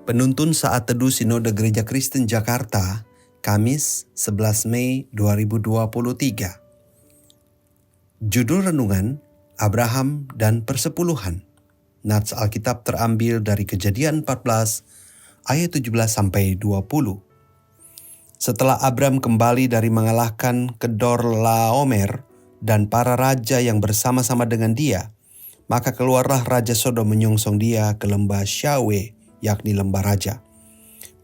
Penuntun Saat Teduh Sinode Gereja Kristen Jakarta, Kamis 11 Mei 2023. Judul renungan, Abraham dan Persepuluhan. Nats Alkitab terambil dari Kejadian 14 ayat 17-20. Setelah Abram kembali dari mengalahkan Kedorlaomer dan para raja yang bersama-sama dengan dia, maka keluarlah Raja Sodom menyongsong dia ke lembah Syawe, yakni lembah raja.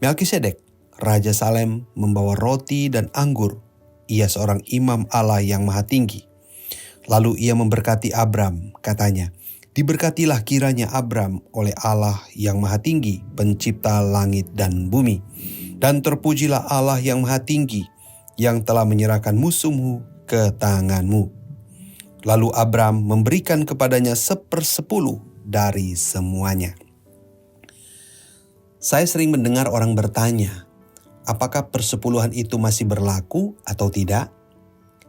Melkisedek, Raja Salem, membawa roti dan anggur. Ia seorang imam Allah yang maha tinggi. Lalu ia memberkati Abram, katanya, "Diberkatilah kiranya Abram oleh Allah yang maha tinggi, pencipta langit dan bumi. Dan terpujilah Allah yang maha tinggi, yang telah menyerahkan musuhmu ke tanganmu." Lalu Abram memberikan kepadanya 1/10 dari semuanya. Saya sering mendengar orang bertanya, apakah persepuluhan itu masih berlaku atau tidak?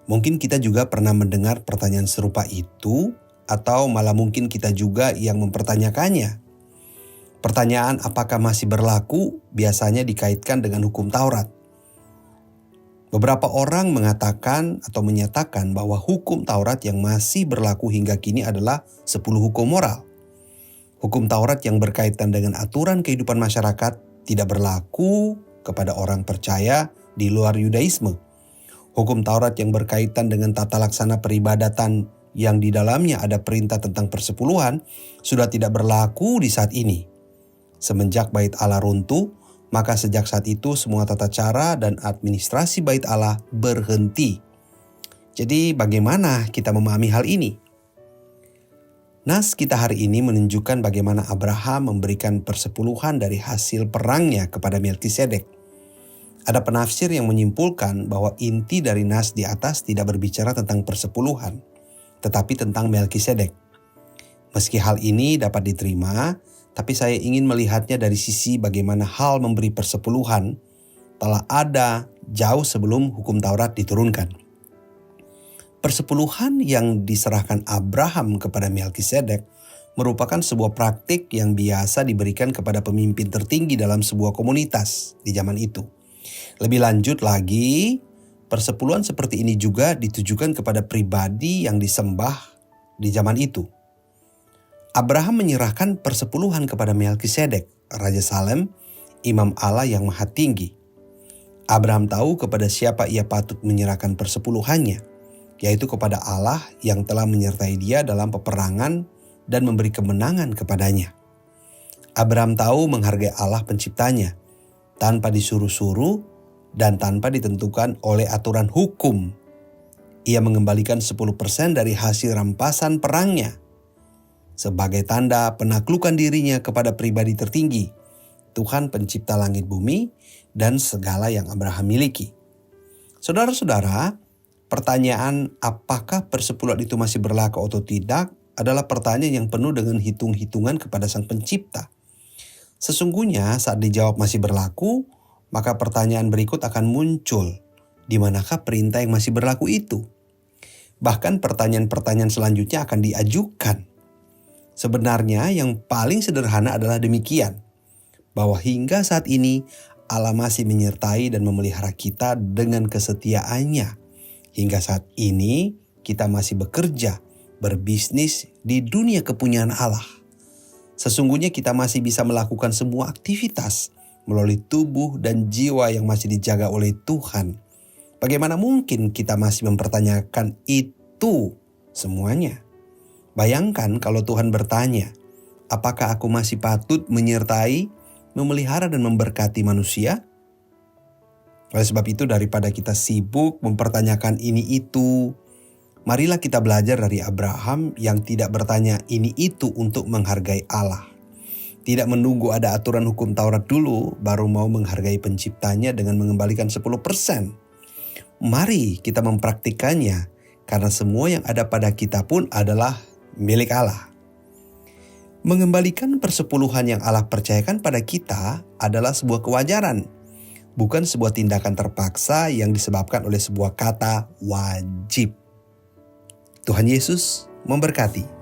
Mungkin kita juga pernah mendengar pertanyaan serupa itu, atau malah mungkin kita juga yang mempertanyakannya. Pertanyaan apakah masih berlaku biasanya dikaitkan dengan hukum Taurat. Beberapa orang mengatakan atau menyatakan bahwa hukum Taurat yang masih berlaku hingga kini adalah 10 hukum moral. Hukum Taurat yang berkaitan dengan aturan kehidupan masyarakat tidak berlaku kepada orang percaya di luar Yudaisme. Hukum Taurat yang berkaitan dengan tata laksana peribadatan yang di dalamnya ada perintah tentang persepuluhan sudah tidak berlaku di saat ini. Semenjak Bait Allah runtuh, maka sejak saat itu semua tata cara dan administrasi Bait Allah berhenti. Jadi bagaimana kita memahami hal ini? Nas kita hari ini menunjukkan bagaimana Abraham memberikan persepuluhan dari hasil perangnya kepada Melkisedek. Ada penafsir yang menyimpulkan bahwa inti dari nas di atas tidak berbicara tentang persepuluhan, tetapi tentang Melkisedek. Meski hal ini dapat diterima, tapi saya ingin melihatnya dari sisi bagaimana hal memberi persepuluhan telah ada jauh sebelum hukum Taurat diturunkan. Persepuluhan yang diserahkan Abraham kepada Melkisedek merupakan sebuah praktik yang biasa diberikan kepada pemimpin tertinggi dalam sebuah komunitas di zaman itu. Lebih lanjut lagi, persepuluhan seperti ini juga ditujukan kepada pribadi yang disembah di zaman itu. Abraham menyerahkan persepuluhan kepada Melkisedek, Raja Salem, imam Allah yang maha tinggi. Abraham tahu kepada siapa ia patut menyerahkan persepuluhannya, yaitu kepada Allah yang telah menyertai dia dalam peperangan dan memberi kemenangan kepadanya. Abraham tahu menghargai Allah penciptanya, tanpa disuruh-suruh dan tanpa ditentukan oleh aturan hukum. Ia mengembalikan 10% dari hasil rampasan perangnya, sebagai tanda penaklukan dirinya kepada pribadi tertinggi, Tuhan pencipta langit bumi dan segala yang Abraham miliki. Saudara-saudara, pertanyaan apakah persepuluhan itu masih berlaku atau tidak adalah pertanyaan yang penuh dengan hitung-hitungan kepada Sang Pencipta. Sesungguhnya saat dijawab masih berlaku, maka pertanyaan berikut akan muncul, di manakah perintah yang masih berlaku itu? Bahkan pertanyaan-pertanyaan selanjutnya akan diajukan. Sebenarnya yang paling sederhana adalah demikian, bahwa hingga saat ini Allah masih menyertai dan memelihara kita dengan kesetiaannya. Hingga saat ini kita masih bekerja, berbisnis di dunia kepunyaan Allah. Sesungguhnya kita masih bisa melakukan semua aktivitas melalui tubuh dan jiwa yang masih dijaga oleh Tuhan. Bagaimana mungkin kita masih mempertanyakan itu semuanya? Bayangkan kalau Tuhan bertanya, apakah aku masih patut menyertai, memelihara dan memberkati manusia? Oleh sebab itu, daripada kita sibuk mempertanyakan ini itu, marilah kita belajar dari Abraham yang tidak bertanya ini itu untuk menghargai Allah. Tidak menunggu ada aturan hukum Taurat dulu baru mau menghargai penciptanya dengan mengembalikan 10%. Mari kita mempraktikannya, karena semua yang ada pada kita pun adalah milik Allah. Mengembalikan persepuluhan yang Allah percayakan pada kita adalah sebuah kewajaran, bukan sebuah tindakan terpaksa yang disebabkan oleh sebuah kata wajib. Tuhan Yesus memberkati.